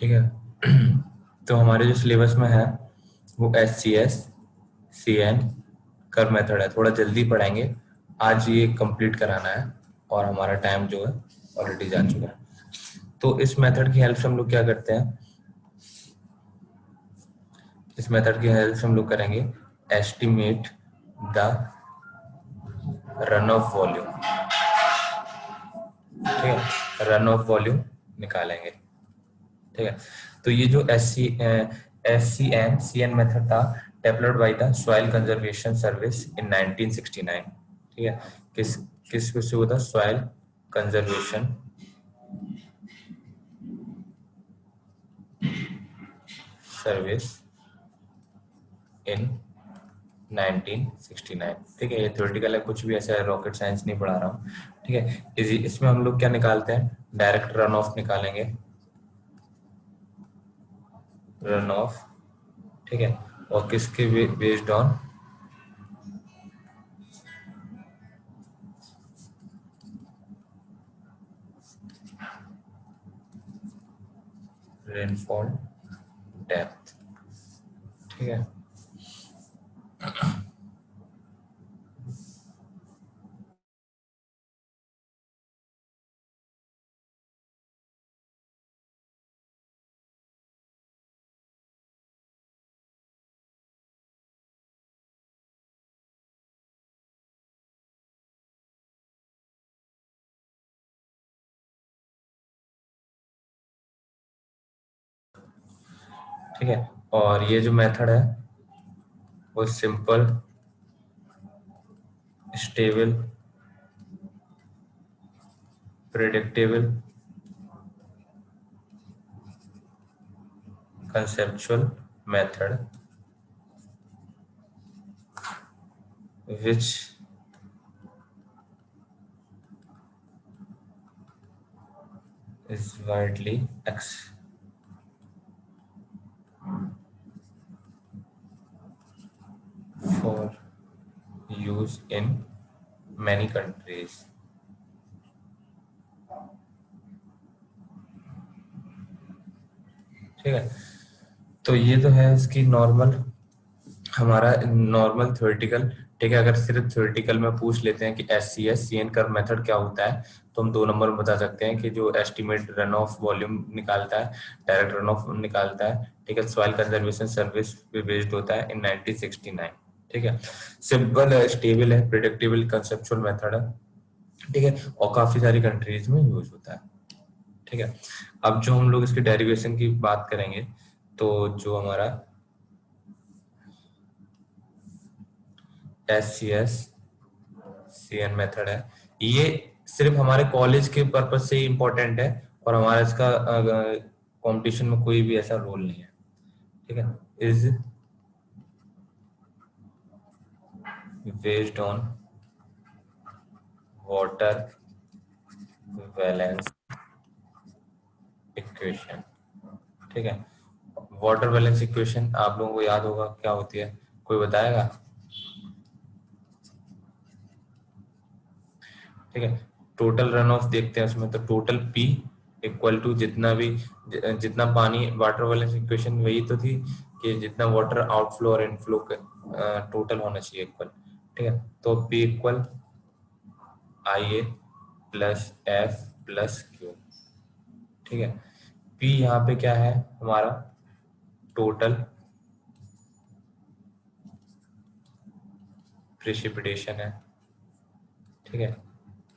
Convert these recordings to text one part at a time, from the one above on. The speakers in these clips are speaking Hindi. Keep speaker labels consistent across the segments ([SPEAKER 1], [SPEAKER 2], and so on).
[SPEAKER 1] ठीक है। तो हमारे जो सिलेबस में है वो SCS CN कर मेथड है, थोड़ा जल्दी पढ़ाएंगे, आज ये कंप्लीट कराना है और हमारा टाइम जो है ऑलरेडी जा चुका है। तो इस मेथड की हेल्प से हम लोग क्या करते हैं, इस मेथड की हेल्प से हम लोग करेंगे estimate the run of volume. ठीक है, रन ऑफ वॉल्यूम निकालेंगे। ठीक है, तो ये जो SCN मेथड था developed by the soil conservation service in 1969। ठीक है, किस किस से हुआ था, सॉइल कंजर्वेशन सर्विस इन 1969। ठीक है, ये थ्योरेटिकल है, कुछ भी ऐसा रॉकेट साइंस नहीं पढ़ा रहा हूँ। ठीक है, इसमें हम लोग क्या निकालते हैं, डायरेक्ट रन ऑफ निकालेंगे, रन ऑफ। ठीक है, और किसके बेस्ड ऑन, रेनफॉल डेप्थ। ठीक है, ठीक है। और ये जो मेथड है वो simple, stable, predictable, conceptual method which is widely for use in many countries। ठीक है, तो ये तो है इसकी नॉर्मल, हमारा नॉर्मल थ्योरेटिकल। ठीक है, अगर सिर्फ थ्योरेटिकल में पूछ लेते हैं कि SCS CN कर्व मेथड क्या होता है, तो हम 2 नंबर में बता सकते हैं कि जो एस्टिमेट रन ऑफ वॉल्यूम निकालता है, डायरेक्ट रन ऑफ निकालता है। ठीक है, सॉइल कंजर्वेशन सर्विस पे बेस्ड होता है इन 1969। ठीक है, सिंपल है, स्टेबल है, प्रिडिक्टेबल, कंसेप्चुअल मेथड है। ठीक है, और काफी सारी कंट्रीज में यूज होता है। ठीक है, अब जो हम लोग इसके डेरिवेशन की बात करेंगे, तो जो हमारा SCS CN मेथड है, ये सिर्फ हमारे कॉलेज के पर्पज से ही इम्पोर्टेंट है, और हमारा इसका कंपटीशन में कोई भी ऐसा रोल नहीं है। ठीक है, is based on water balance equation. ठीक है, वाटर बैलेंस इक्वेशन आप लोगों को याद होगा क्या होती है, कोई बताएगा? ठीक है, टोटल रन ऑफ देखते हैं उसमें, तो टोटल P इक्वल टू जितना भी, जितना पानी, वाटर बैलेंस इक्वेशन वही तो थी कि जितना वाटर आउटफ्लो और इनफ्लो टोटल होना चाहिए इक्वल। ठीक है, तो P equal IA plus F plus Q। ठीक है, P यहाँ पे क्या है हमारा, टोटल प्रेसिपिटेशन है। ठीक है,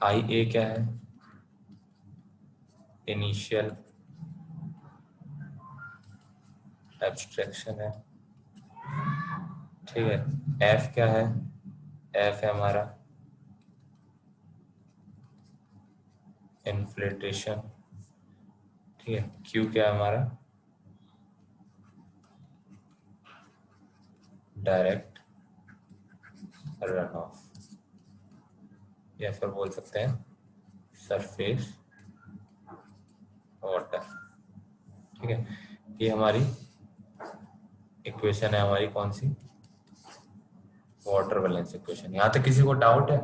[SPEAKER 1] IA क्या है, इनिशियल एब्स्ट्रैक्शन है। ठीक है, F क्या है, F है हमारा इन्फ्लेटेशन। ठीक है, Q क्या है हमारा, डायरेक्ट रन ऑफ, या फिर बोल सकते हैं सरफेस वाटर। ठीक है, ये हमारी इक्वेशन है, हमारी कौन सी, वाटर बैलेंस इक्वेशन। यहाँ तक किसी को डाउट है?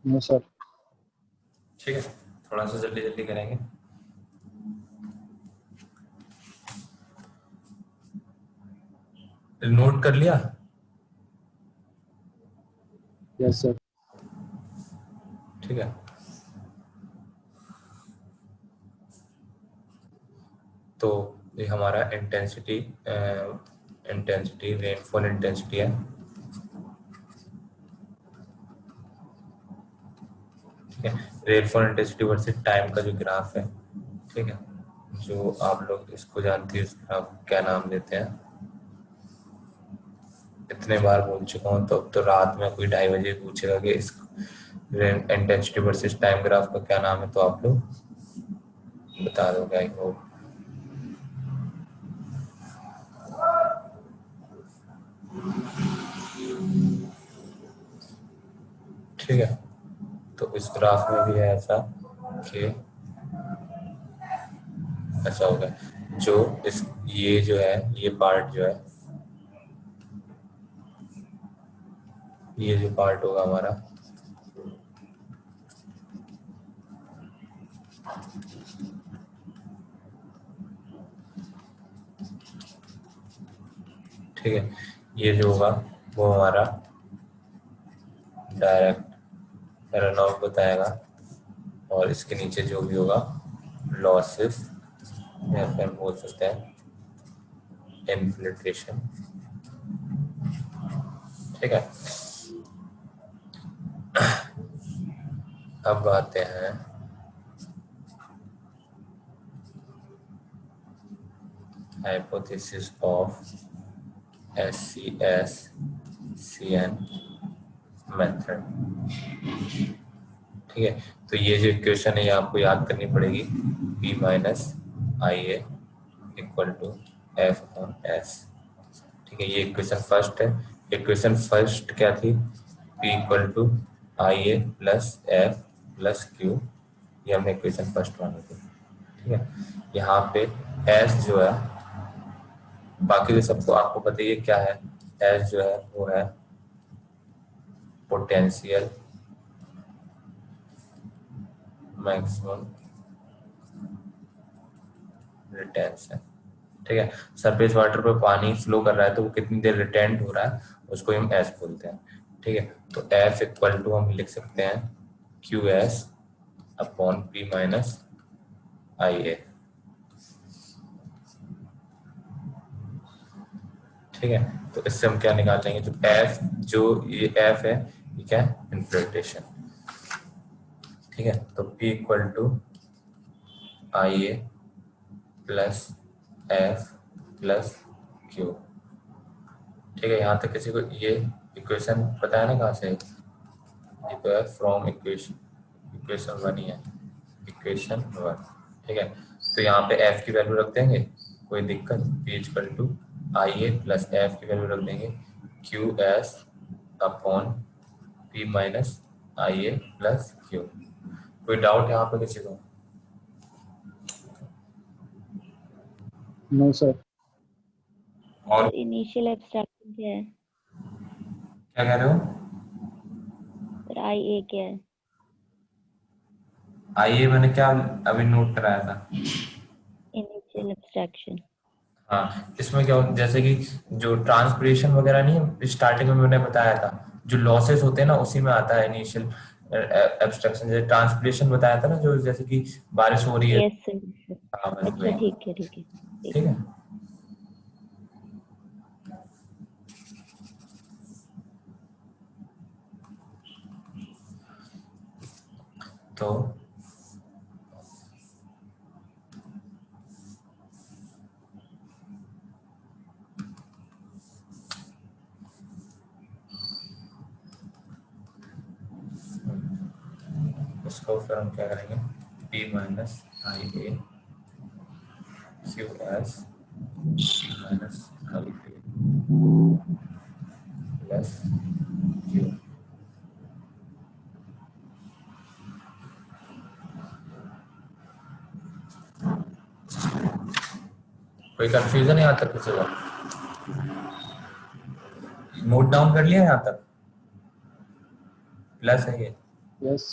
[SPEAKER 2] No sir.
[SPEAKER 1] ठीक है, थोड़ा सा जल्दी जल्दी करेंगे। नोट कर लिया?
[SPEAKER 2] Yes sir.
[SPEAKER 1] ठीक है, तो ये हमारा इंटेंसिटी रेनफॉल इंटेंसिटी है। ठीक है, रेनफॉल इंटेंसिटी वर्सेस टाइम का जो ग्राफ है, ठीक है, जो आप लोग इसको जानते हैं, इसका आप क्या नाम देते हैं? इतने बार बोल चुका हूँ, तो अब तो रात में कोई 2:30 बजे पूछेगा कि इस इंटेंसिटी वर्सेस टाइम ग्राफ का क्या नाम है, तो आप लोग बता दोगे, आई होप। ठीक है, तो इस ग्राफ में भी है ऐसा कि ऐसा होगा, जो इस ये जो है, ये पार्ट जो है, ये जो पार्ट होगा हमारा, ठीक है, ये जो होगा वो हमारा डायरेक्ट रन आउट बताएगा, और इसके नीचे जो भी होगा लॉसेस, या फिर हम बोल सकते हैं इन्फ्लेशन। ठीक है, अब आते हैं हाइपोथेसिस ऑफ SCS-CN मेथड। ठीक है, तो ये जो इक्वेशन है ये आपको याद करनी पड़ेगी, P minus IA equal to F/S। ठीक है, ये इक्वेशन फर्स्ट है। इक्वेशन फर्स्ट क्या थी? P equal to IA plus F plus Q, ये हमने इक्वेशन फर्स्ट मानी थी। ठीक है, यहाँ पे S जो है, बाकी तो सबको आपको पता ही है क्या है। S जो है वो है पोटेंशियल मैक्सिमम रिटेंशन। ठीक है, सरफेस वाटर पर पानी फ्लो कर रहा है तो वो कितनी देर रिटेंट हो रहा है, उसको हम एस बोलते हैं। ठीक है, तो एफ इक्वल टू हम लिख सकते हैं QS upon P minus IA। ठीक है, तो इससे हम क्या निकाल लेंगे, जो एफ, जो ये एफ है, ये क्या है? इन्फ्लेटेशन। ठीक है, तो P equal to IA plus F plus Q। ठीक है, यहाँ तक किसी को ये इक्वेशन पता है ना कहाँ से? ये तो है फ्रॉम इक्वेशन 1 ही है, इक्वेशन 1। ठीक है, तो यहाँ पे F की वैल्यू रख देंगे, कोई दिक्कत? P equal to IA plus F की वैल्यू रख देंगे QS upon P minus IA plus Q। कोई डाउट यहाँ पे किसी को?
[SPEAKER 2] No sir.
[SPEAKER 1] और
[SPEAKER 3] इनिशियल एब्स्ट्रैक्शन क्या है
[SPEAKER 1] क्या कह रहे हो?
[SPEAKER 3] सर? IA क्या है?
[SPEAKER 1] IA मैंने क्या अभी नोट कराया था।
[SPEAKER 3] Initial abstraction.
[SPEAKER 1] हाँ, इसमें क्या होता है, जैसे कि जो ट्रांसपिरेशन वगैरह नहीं है, स्टार्टिंग में मैंने बताया था, जो लॉसेस होते हैं ना उसी में आता है इनिशियल एब्स्ट्रैक्शन। जैसे ट्रांसपिरेशन बताया था ना, जो जैसे कि बारिश हो रही है।
[SPEAKER 3] Yes sir.
[SPEAKER 1] हाँ, बस
[SPEAKER 3] अच्छा,
[SPEAKER 1] वही।
[SPEAKER 3] ठीक है ठीक है
[SPEAKER 1] ठीक है, तो इसको फिर हम क्या करेंगे, P minus IA QS P minus IA plus Q। कोई कंफ्यूजन यहाँ तक किसी का? नोट डाउन कर लिया यहाँ तक? प्लस है ये,
[SPEAKER 2] यस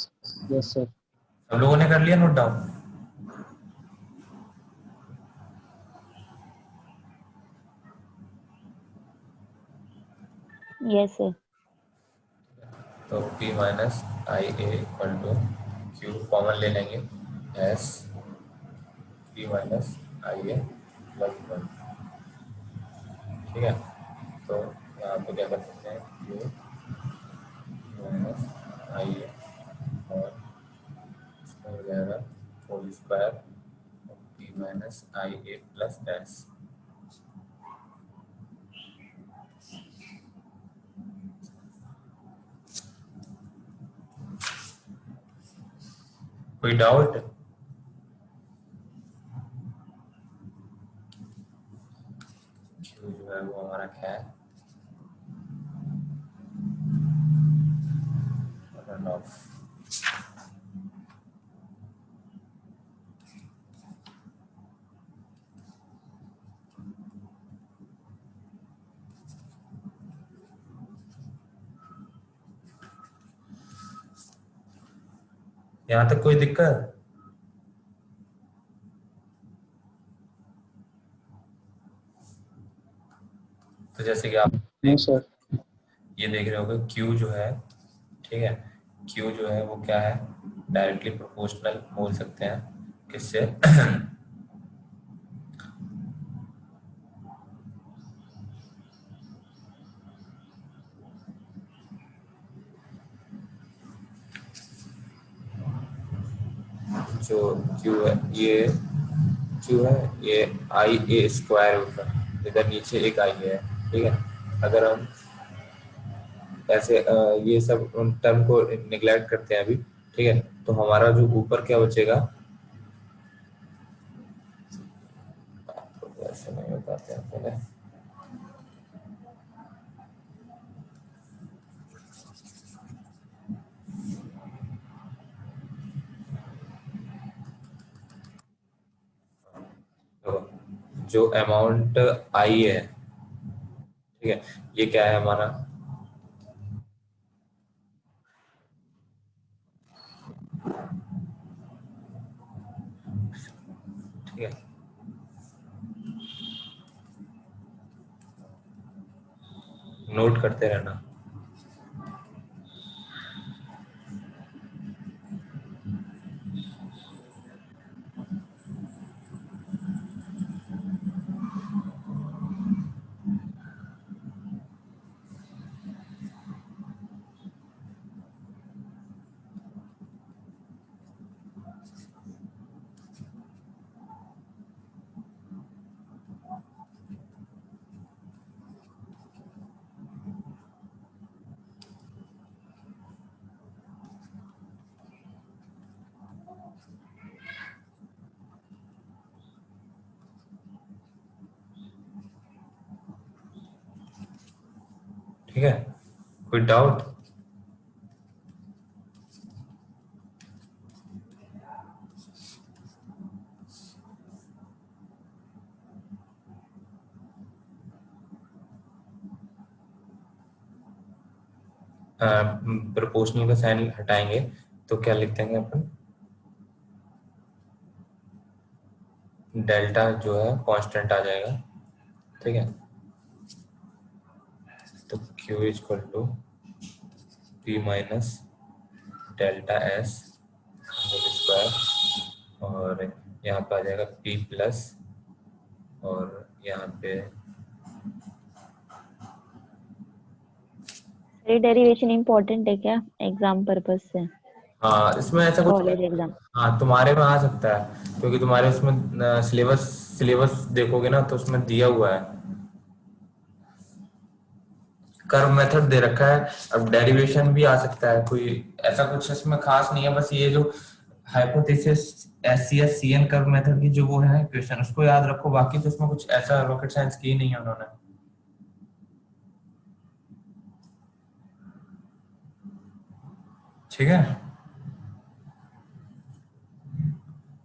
[SPEAKER 2] यस सर।
[SPEAKER 1] सब लोगों ने कर लिया नोट डाउन?
[SPEAKER 3] Yes, sir.
[SPEAKER 1] तो P minus I A equal to Q common ले लेंगे S P minus I A plus one. ठीक है, तो यहाँ पे क्या कर सकते हैं क्यू माइनस आई ए और इसमें हो जाएगा whole square P minus I A plus S. कोई डाउट? क्यू जो है वो हमारा क्या है, रन ऑफ। यहाँ तक कोई दिक्कत? तो जैसे कि आप
[SPEAKER 2] नो सर।
[SPEAKER 1] ये देख रहे होगे Q जो है, ठीक है, Q जो है वो क्या है, डायरेक्टली प्रोपोर्शनल बोल सकते हैं किससे जो Q है ये Q है, ये आई ए स्क्वायर होगा, इधर नीचे एक आई है। ठीक है, अगर हम ऐसे ये सब उन टर्म को निगलेक्ट करते हैं अभी, ठीक है, तो हमारा जो ऊपर क्या बचेगा, तो ऐसे नहीं हो पाते हैं पहले। तो जो अमाउंट आई है, ठीक है, ये क्या है हमारा, ठीक है, नोट करते रहना। ठीक है, कोई डाउट? प्रोपोर्शनल का साइन हटाएंगे तो क्या लिख देंगे अपन, डेल्टा जो है कांस्टेंट आ जाएगा। ठीक है, तो Q is equal to P minus delta S whole square, और यहाँ पे आ जाएगा P प्लस, और यहाँ पे
[SPEAKER 3] ये डेरिवेशन इम्पोर्टेंट है क्या एग्जाम पर्पस से?
[SPEAKER 1] हाँ, इसमें ऐसा कुछ
[SPEAKER 3] कॉलेज एग्जाम।
[SPEAKER 1] हाँ तुम्हारे में आ सकता है, क्योंकि तुम्हारे उसमें सिलेबस सिलेबस देखोगे ना तो उसमें दिया हुआ है, कर्व मेथड दे रखा है। अब डेरिवेशन भी आ सकता है, कोई ऐसा कुछ इसमें खास नहीं है, बस ये जो hypothesis SCS CN curve method की जो वो है क्वेश्चन, उसको याद रखो, बाकी तो उसमें कुछ ऐसा रॉकेट साइंस की नहीं है उन्होंने। ठीक है,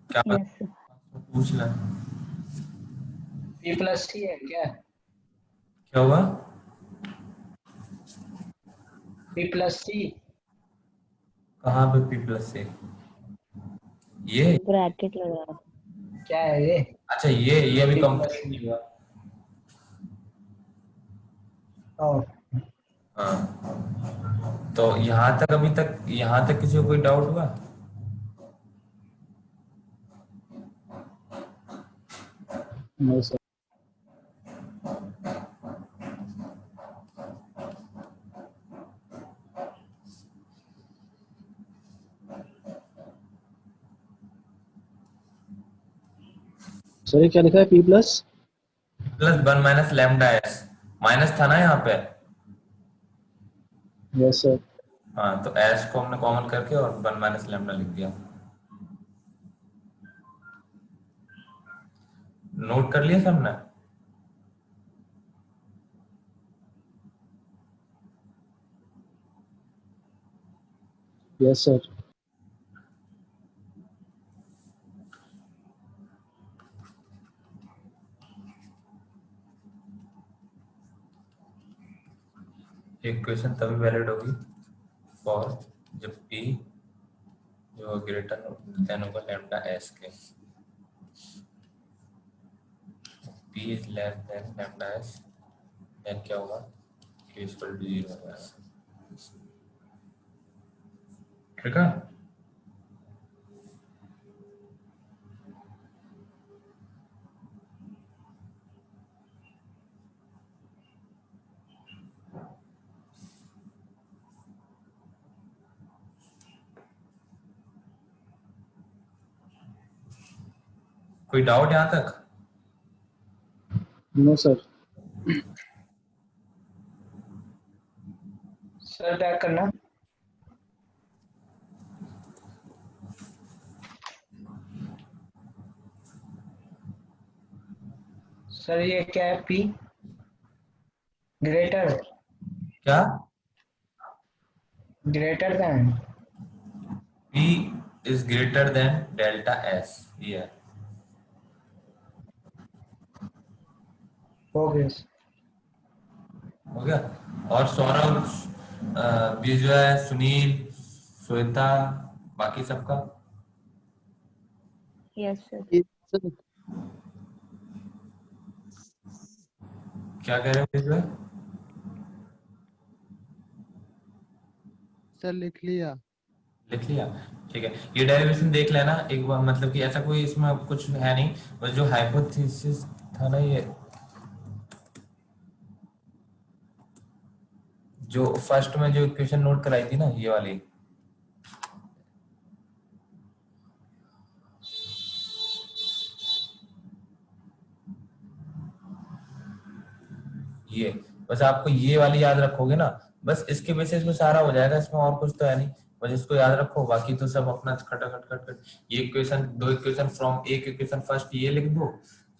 [SPEAKER 1] क्या
[SPEAKER 3] यस सर।
[SPEAKER 1] पूछ ले,
[SPEAKER 2] P प्लस T है क्या?
[SPEAKER 1] क्या हुआ?
[SPEAKER 2] P प्लस T
[SPEAKER 1] कहाँ पे P प्लस से? ये
[SPEAKER 3] ब्रैकेट लगा।
[SPEAKER 2] क्या है ये?
[SPEAKER 1] अच्छा, ये अभी
[SPEAKER 2] P
[SPEAKER 1] कंप्लीट
[SPEAKER 2] प्लस
[SPEAKER 1] नहीं हुआ।
[SPEAKER 2] ओ
[SPEAKER 1] हाँ, तो यहाँ तक किसी को कोई डाउट हुआ?
[SPEAKER 2] No sir. सर क्या लिखा है P plus
[SPEAKER 1] plus 1 minus lambda S, minus था ना यहाँ पे।
[SPEAKER 2] Yes sir.
[SPEAKER 1] हाँ, तो एस को हमने कॉमन करके और 1 माइनस लैम्डा लिख दिया। नोट कर लिया सबने?
[SPEAKER 2] Yes sir.
[SPEAKER 1] इक्वेशन तभी वैलिड होगी फॉर जब पी जो ग्रेटर देन होगा लैम्डा एस के। पी is less than lambda S, then क्या होगा, Q इक्वल टू 0 होगा। ठीक है। कोई डाउट यहाँ तक?
[SPEAKER 2] No sir. सर बैक करना। सर ये क्या है P ग्रेटर
[SPEAKER 1] क्या?
[SPEAKER 2] Greater than.
[SPEAKER 1] P is greater than delta S, ये है।
[SPEAKER 2] हो गया।
[SPEAKER 1] हो गया। और सौरभ, ये जो है सुनील, श्वेता, बाकी सबका
[SPEAKER 3] यस सर।
[SPEAKER 4] सर
[SPEAKER 1] क्या कह रहे हो ये जो है?
[SPEAKER 4] सर लिख लिया।
[SPEAKER 1] लिख लिया? ठीक है, ये डेरिवेशन देख लेना एक बार, मतलब कि ऐसा कोई इसमें कुछ है नहीं, बस जो हाइपोथेसिस था ना, ये जो फर्स्ट में जो इक्वेशन नोट कराई थी ना, ये वाली, ये, बस आपको ये वाली याद रखोगे ना, बस इसके बेसिस पे सारा हो जाएगा, इसमें और कुछ तो है नहीं, बस इसको याद रखो, बाकी तो सब अपना खटाखट खट खट। ये इक्वेशन, दो इक्वेशन फ्रॉम, एक इक्वेशन फर्स्ट ये लिख दो,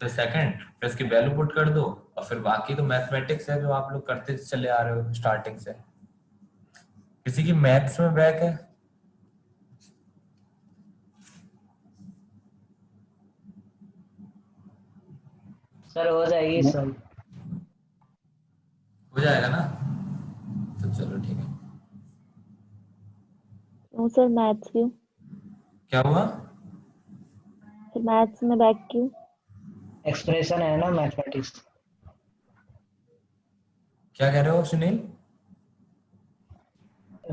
[SPEAKER 1] फिर सेकंड, फिर इसकी वैल्यू पुट कर दो, और फिर बाकी तो मैथमेटिक्स है जो आप लोग करते चले आ रहे हो स्टार्टिंग से। किसी की मैथ्स में बैक है?
[SPEAKER 2] सर हो जाएगी सर।
[SPEAKER 1] हो जाएगा ना, तो चलो ठीक है।
[SPEAKER 3] नो सर, मैथ्स क्यों?
[SPEAKER 1] क्या हुआ?
[SPEAKER 3] सर मैथ्स में बैक क्यों?
[SPEAKER 2] एक्सप्रेशन है ना मैथमेटिक्स।
[SPEAKER 1] क्या कह रहे हो सुनील?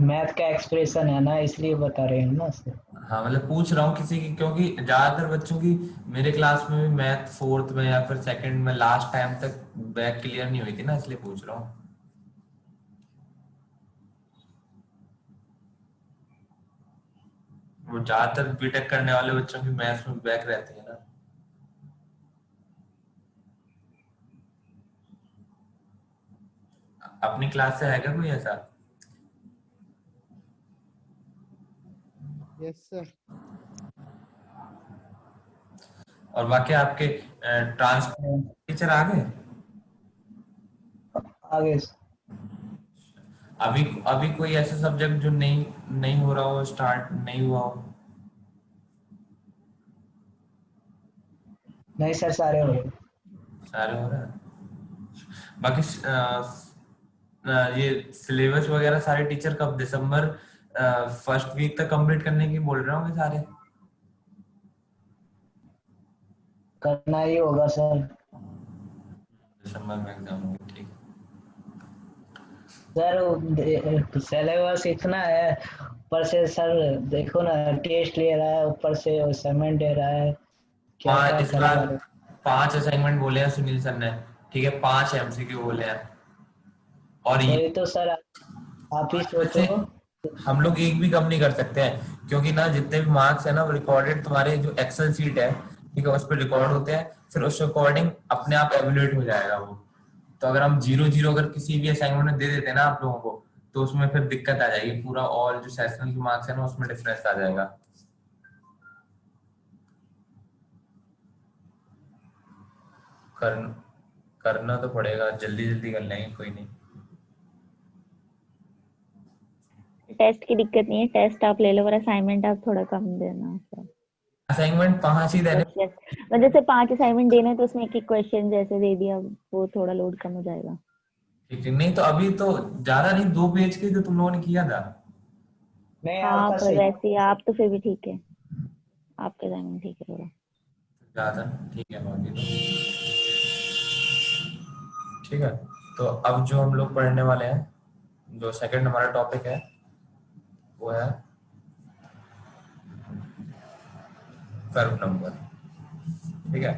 [SPEAKER 2] मैथ का एक्सप्रेशन है ना, इसलिए बता रहे हैं ना सर।
[SPEAKER 1] हाँ, मतलब पूछ रहा हूँ किसी की, क्योंकि ज्यादातर बच्चों की मेरे क्लास में भी मैथ फोर्थ में या फिर सेकंड में लास्ट टाइम तक बैक क्लियर नहीं हुई थी ना, इसलिए पूछ रहा हूँ। वो ज्यादातर बीटेक करने वाले बच्चों की मैथ्स में बैक रहती है ना। अपनी क्लास से है क्या कोई ऐसा?
[SPEAKER 4] Yes sir.
[SPEAKER 1] और बाकी आपके ट्रांसपोर्ट टीचर आ गए?
[SPEAKER 2] आगे।
[SPEAKER 1] अभी अभी कोई ऐसा सब्जेक्ट जो नहीं नहीं हो रहा हो, स्टार्ट नहीं हुआ हो?
[SPEAKER 2] नहीं सर, सारे हो गए।
[SPEAKER 1] सारे हो रहे हैं। बाकी ये सिलेबस वगैरह सारे टीचर कब, दिसंबर फर्स्ट वीक तक कंप्लीट करने की बोल रहे होंगे सारे?
[SPEAKER 2] करना ही होगा सर।
[SPEAKER 1] दिसंबर में एग्जाम होगी, ठीक है।
[SPEAKER 2] सर सिलेबस इतना है, ऊपर से सर देखो ना, टेस्ट ले रहा है, ऊपर से असाइनमेंट दे रहा है, क्या
[SPEAKER 1] हाँ,
[SPEAKER 2] क्या
[SPEAKER 1] इस बार
[SPEAKER 2] करेगा।
[SPEAKER 1] 5 असाइनमेंट बोले हैं सुनील सर ने, ठीक है, 5 एमसीक्यू बोले हैं। और ये
[SPEAKER 2] वही तो सर, आप ही
[SPEAKER 1] वैसे
[SPEAKER 2] सोचो।
[SPEAKER 1] हम लोग एक भी कम नहीं कर सकते हैं, क्योंकि ना जितने भी मार्क्स है ना वो रिकॉर्डेड तुम्हारे जो एक्सेल सीट है, ठीक है, उस पर रिकॉर्ड होते हैं, फिर उस अकॉर्डिंग अपने आप एवेल्यूएट हो जाएगा वो। तो अगर हम 0-0 अगर किसी भी असाइनमेंट में दे देते हैं ना आप लोगों को, तो उसमें फिर दिक्कत आ जाएगी, पूरा ऑल जो सेशनल की मार्क्स है ना उसमें डिफरेंस आ जाएगा। कर, करना तो पड़ेगा, जल्दी जल्दी कर लेंगे, कोई नहीं।
[SPEAKER 3] टेस्ट की दिक्कत नहीं है, टेस्ट आप ले लो, और असाइनमेंट आप थोड़ा कम देना सर।
[SPEAKER 1] असाइनमेंट 5 ही देने।
[SPEAKER 3] यस यस, मतलब जैसे 5 असाइनमेंट देने हैं तो उसमें एक एक क्वेश्चन जैसे दे दिया, वो थोड़ा लोड कम हो जाएगा।
[SPEAKER 1] ठीक है, नहीं तो अभी तो ज्यादा नहीं, 2 पेज के जो तुम लोगों ने किया था।
[SPEAKER 2] नहीं,
[SPEAKER 3] हाँ
[SPEAKER 2] आपका
[SPEAKER 3] पर
[SPEAKER 2] सही।
[SPEAKER 3] वैसे ही आप तो फिर भी ठीक है, आपके असाइनमेंट ठीक है थोड़ा।
[SPEAKER 1] ज्यादा ठीक है, बाकी तो ठीक है। तो अब जो हम लोग पढ़ने वाले हैं, जो सेकंड हमारा टॉपिक है वो है कर्व नंबर, ठीक है।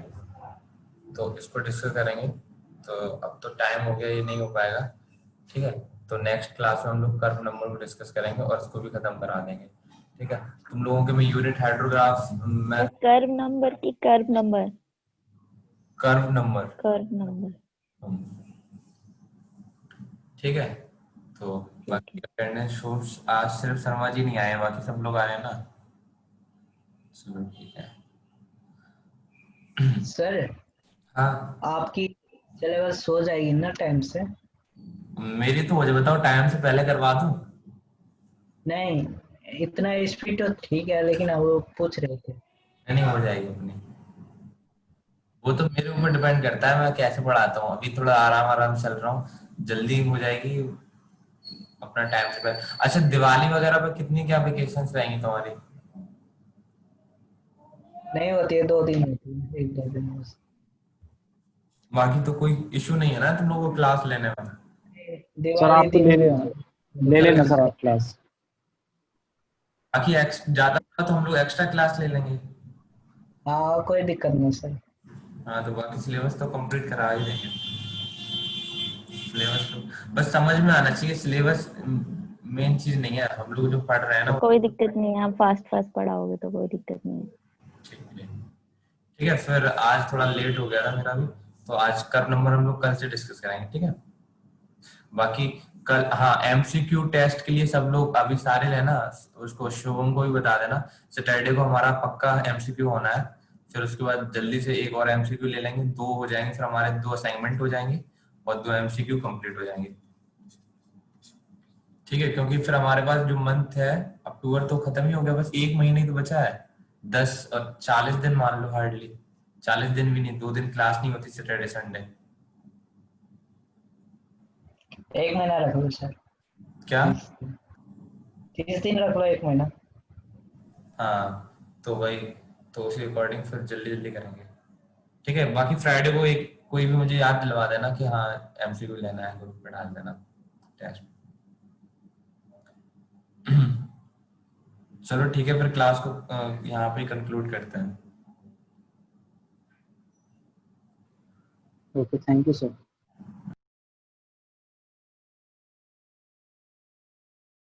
[SPEAKER 1] तो इसको डिस्कस करेंगे। तो अब तो टाइम हो गया, ये नहीं हो पाएगा, ठीक है। तो नेक्स्ट क्लास में हम लोग कर्व नंबर को डिस्कस करेंगे और इसको भी खत्म करा देंगे, ठीक है। तुम लोगों के मैं यूनिट हाइड्रोग्राफ मैं
[SPEAKER 3] कर्व नंबर की curve number,
[SPEAKER 1] curve number,
[SPEAKER 3] curve number.
[SPEAKER 1] ठीक है। तो
[SPEAKER 3] ठीक
[SPEAKER 1] बाकी अटेंडेंस शोर्स आज सिर्फ शर्मा जी नहीं आए हैं, बाकी सब लोग आए हैं ना। चलो ठीक है।
[SPEAKER 2] सर,
[SPEAKER 1] हाँ,
[SPEAKER 2] आपकी सिलेबस हो जाएगी ना टाइम से?
[SPEAKER 1] मेरी तो मुझे बताओ, टाइम से पहले करवा दूं?
[SPEAKER 2] नहीं, इतना स्पीड तो ठीक है, लेकिन हम लोग पूछ रहे थे।
[SPEAKER 1] नहीं हो जाएगी अपनी। वो तो मेरे ऊपर डिपेंड करता है मैं कैसे पढ़ाता हूँ, अभी थोड़ा आराम आराम चल रहा हूँ, जल्दी हो जाएगी अपना टाइम से पहले। अच्छा, दिवाली वगैरह पे कितनी क्या वेकेशन रहेंगी तुम्हारी?
[SPEAKER 2] नहीं होती है, 2 दिन होती है, 1-2 दिन बस।
[SPEAKER 1] बाकी तो कोई इशू नहीं है ना तुम लोगों को क्लास लेने में?
[SPEAKER 4] सर
[SPEAKER 2] दिवाली
[SPEAKER 4] आप तो
[SPEAKER 2] दिन
[SPEAKER 4] ले लेना सर आप क्लास।
[SPEAKER 1] बाकी ज्यादा तो हम लोग एक्स्ट्रा क्लास ले लेंगे।
[SPEAKER 2] हाँ, कोई दिक्कत नहीं सर।
[SPEAKER 1] हाँ, तो बाकी सिलेबस तो कंप्लीट करा ही देंगे। सिलेबस तो बस समझ में आना चाहिए, सिलेबस मेन चीज नहीं है, हम लोग जो पढ़ रहे हैं ना।
[SPEAKER 3] कोई दिक्कत नहीं है, आप फास्ट फास्ट पढ़ाओगे तो कोई दिक्कत नहीं है।
[SPEAKER 1] ठीक है, ठीक है। फिर आज थोड़ा लेट हो गया था मेरा भी, तो आज कर्व नंबर हम लोग कल से डिस्कस करेंगे, ठीक है। बाकी कल, हाँ, एमसीक्यू टेस्ट के लिए सब लोग अभी सारे लेना, उसको शुभम को भी बता देना, सैटरडे को हमारा पक्का एमसीक्यू होना है। फिर उसके बाद जल्दी से एक और एमसीक्यू ले लेंगे, 2 हो जाएंगे, फिर हमारे 2 असाइनमेंट हो जाएंगे और 2 एमसीक्यू कंप्लीट हो जाएंगे, ठीक है। क्योंकि फिर हमारे पास जो मंथ है, अक्टूबर तो खत्म ही हो गया, बस 1 महीने ही तो बचा है। 10 और 40 दिन मान लो, हार्डली 40 दिन भी नहीं, 2 दिन क्लास नहीं होती सैटरडे संडे।
[SPEAKER 2] 1 महीना रख लो सर।
[SPEAKER 1] क्या?
[SPEAKER 2] 30 दिन रख लो, 1 महीना।
[SPEAKER 1] हाँ, तो वही, तो उसी अकॉर्डिंग फिर जल्दी जल्दी करेंगे, ठीक है। बाकी फ्राइडे को एक कोई भी मुझे याद दिलवा देना कि हाँ एमसीक्यू लेना है, ग्रुप पे डाल देना टेस्ट। चलो ठीक है, फिर क्लास को यहाँ पे कंक्लूड करते हैं।
[SPEAKER 4] Okay, thank you sir.